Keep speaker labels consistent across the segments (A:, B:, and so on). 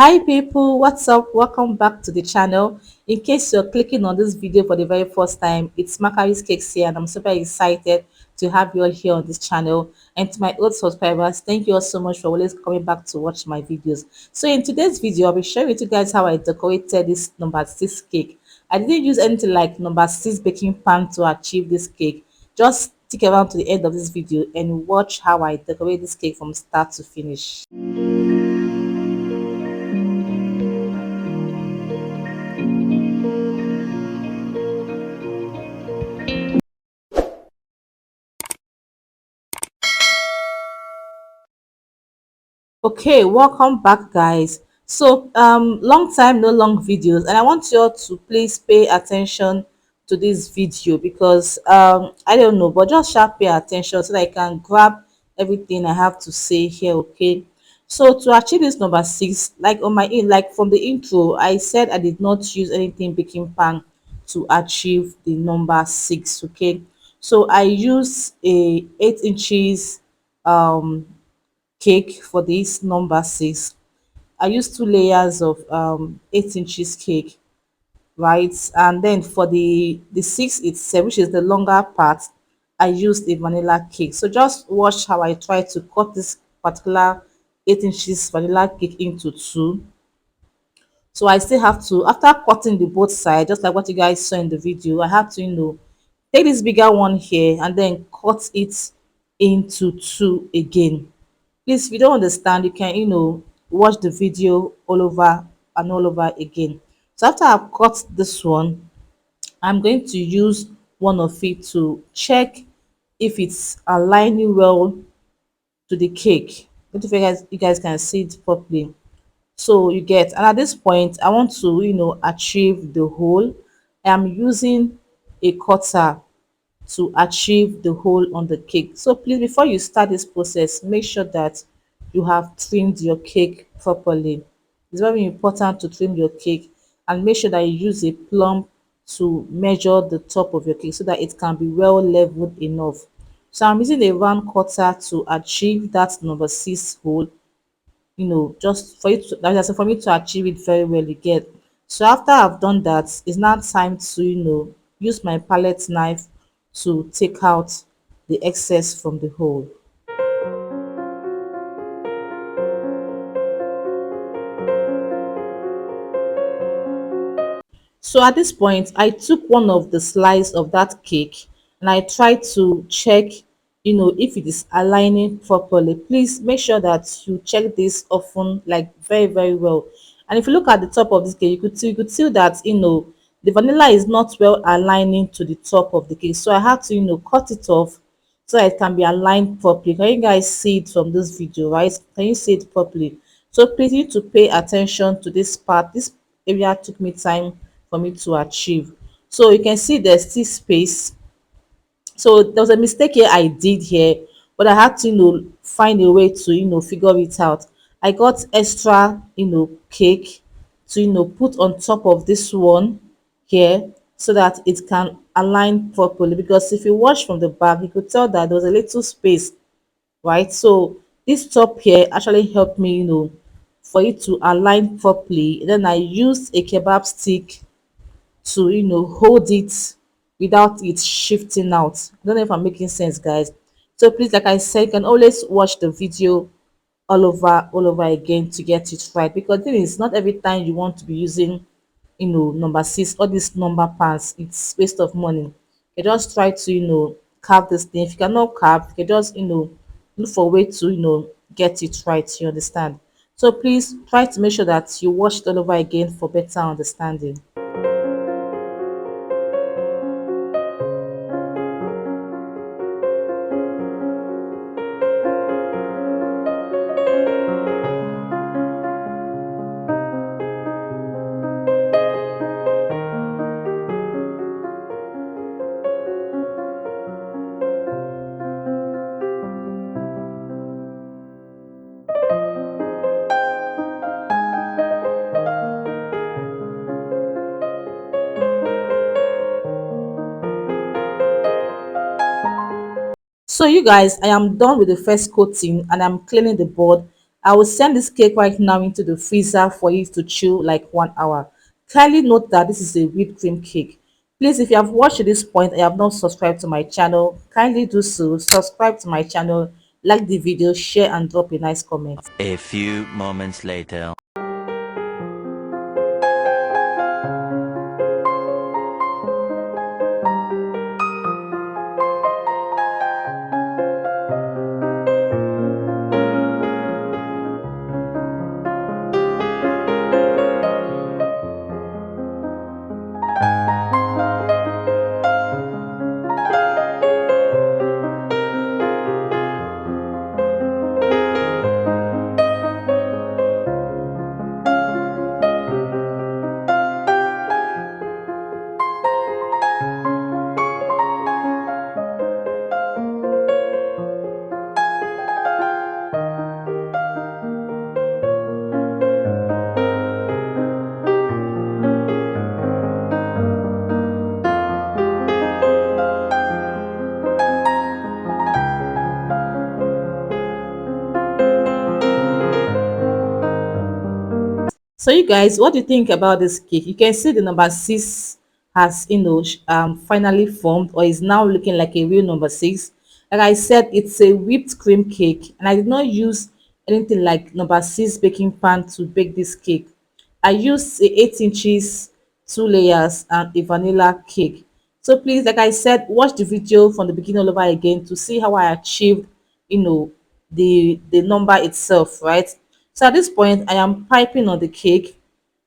A: Hi people, what's up? Welcome back to the channel. In case you're clicking on this video for the very first time, it's Macari's Cakes here and I'm super excited to have you all here on this channel. And to my old subscribers, thank you all so much for always coming back to watch my videos. So in today's video, I'll be sharing with you guys how I decorated this number 6 cake. I didn't use anything like number 6 baking pan to achieve this cake. Just stick around to the end of this video and watch how I decorate this cake from start to finish. Okay, welcome back guys. So long time no long videos and I want you all to please pay attention to this video because I don't know, but just sharp pay attention so that I can grab everything I have to say here, okay? So to achieve this number 6, like on my in like from the intro, I said I did not use anything baking pan to achieve the number 6, okay? So I used a 8 inches um cake for this number 6. I used two layers of 8 inches cake, right? And then for the 6 itself, which is the longer part, I used a vanilla cake. So just watch how I try to cut this particular 8 inches vanilla cake into two. So I still have to, after cutting the both sides, just like what you guys saw in the video, I have to, take this bigger one here and then cut it into two again. Please, if you don't understand, you can, watch the video all over and all over again. So after I've cut this one, I'm going to use one of it to check if it's aligning well to the cake. Don't know if you guys can see it properly. So you get, and at this point, I want to, achieve the hole. I am using a cutter to achieve the hole on the cake. So please, before you start this process, make sure that you have trimmed your cake properly. It's very important to trim your cake and make sure that you use a plumb to measure the top of your cake so that it can be well leveled enough. So I'm using a round cutter to achieve that number 6 hole, just for you to, like I said, for me to achieve it very well, you get. So after I've done that, it's now time to, use my palette knife to take out the excess from the hole. So at this point, I took one of the slice of that cake and I tried to check, if it is aligning properly. Please make sure that you check this often, like very, very well. And if you look at the top of this cake, you could see that, the vanilla is not well aligning to the top of the cake. So I had to, cut it off so that it can be aligned properly. Can you guys see it from this video, right? Can you see it properly? So please, you need to pay attention to this part. This area took me time for me to achieve. So you can see there's still space. So there was a mistake here I did here, but I had to, find a way to, figure it out. I got extra, cake to, put on top of this one here so that it can align properly. Because if you watch from the back, you could tell that there was a little space, right? So this top here actually helped me, for it to align properly. Then I used a kebab stick to, hold it without it shifting out. I don't know if I'm making sense, guys. So please, like I said, you can always watch the video all over again to get it right, because the thing is, not every time you want to be using, number 6, all these number pans, it's waste of money. You just try to, carve this thing. If you cannot carve, you can just, look for a way to, get it right. You understand? So please try to make sure that you watch it all over again for better understanding. So you guys, I am done with the first coating and I'm cleaning the board. I will send this cake right now into the freezer for it to chill like 1 hour. Kindly note that this is a whipped cream cake. Please, if you have watched to this point and you have not subscribed to my channel, kindly do so. Subscribe to my channel, like the video, share, and drop a nice comment.
B: A few moments later.
A: So you guys, what do you think about this cake? You can see the number six has finally formed or is now looking like a real number six. Like I said, it's a whipped cream cake, and I did not use anything like number six baking pan to bake this cake. I used a 8 inches, 2 layers, and a vanilla cake. So please, like I said, watch the video from the beginning all over again to see how I achieved, the number itself, right? So at this point, I am piping on the cake.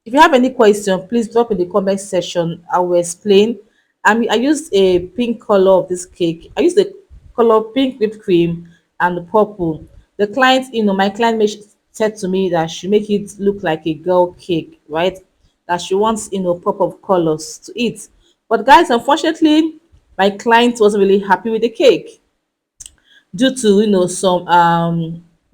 A: If you have any question, please drop in the comment section. I will explain. I used a pink color of this cake. I used the color pink whipped cream and the purple. The client, my client said to me that she make it look like a girl cake, right? That she wants, pop of colors to eat. But guys, unfortunately, my client wasn't really happy with the cake due to some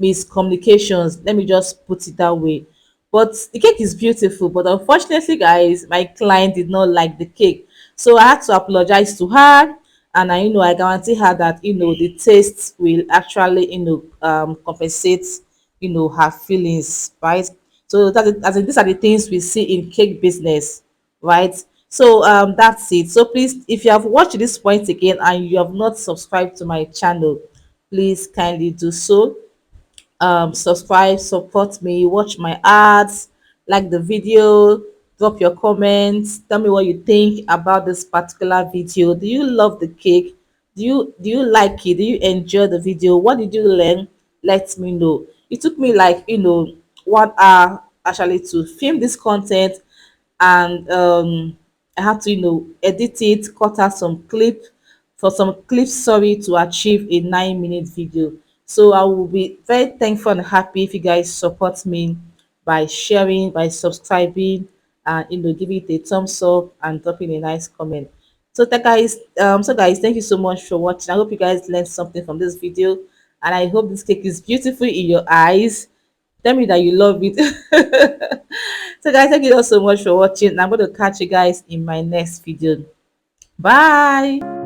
A: miscommunications. Let me just put it that way. But the cake is beautiful, but unfortunately guys, my client did not like the cake, so I had to apologize to her. And I guarantee her that the taste will actually compensate her feelings, right? So as in, these are the things we see in cake business, right? So that's it. So please, if you have watched this point again and you have not subscribed to my channel, please kindly do so. Subscribe, support me, watch my ads, like the video, drop your comments, tell me what you think about this particular video. Do you love the cake? Do you like it? Do you enjoy the video? What did you learn? Let me know. It took me like 1 hour actually to film this content, and I had to edit it, cut out some clips, sorry, to achieve a 9-minute video. So I will be very thankful and happy if you guys support me by sharing, by subscribing, and give it a thumbs up and dropping a nice comment. So guys, thank you so much for watching. I hope you guys learned something from this video, and I hope this cake is beautiful in your eyes. Tell me that you love it. So guys, thank you all so much for watching. I'm going to catch you guys in my next video. Bye.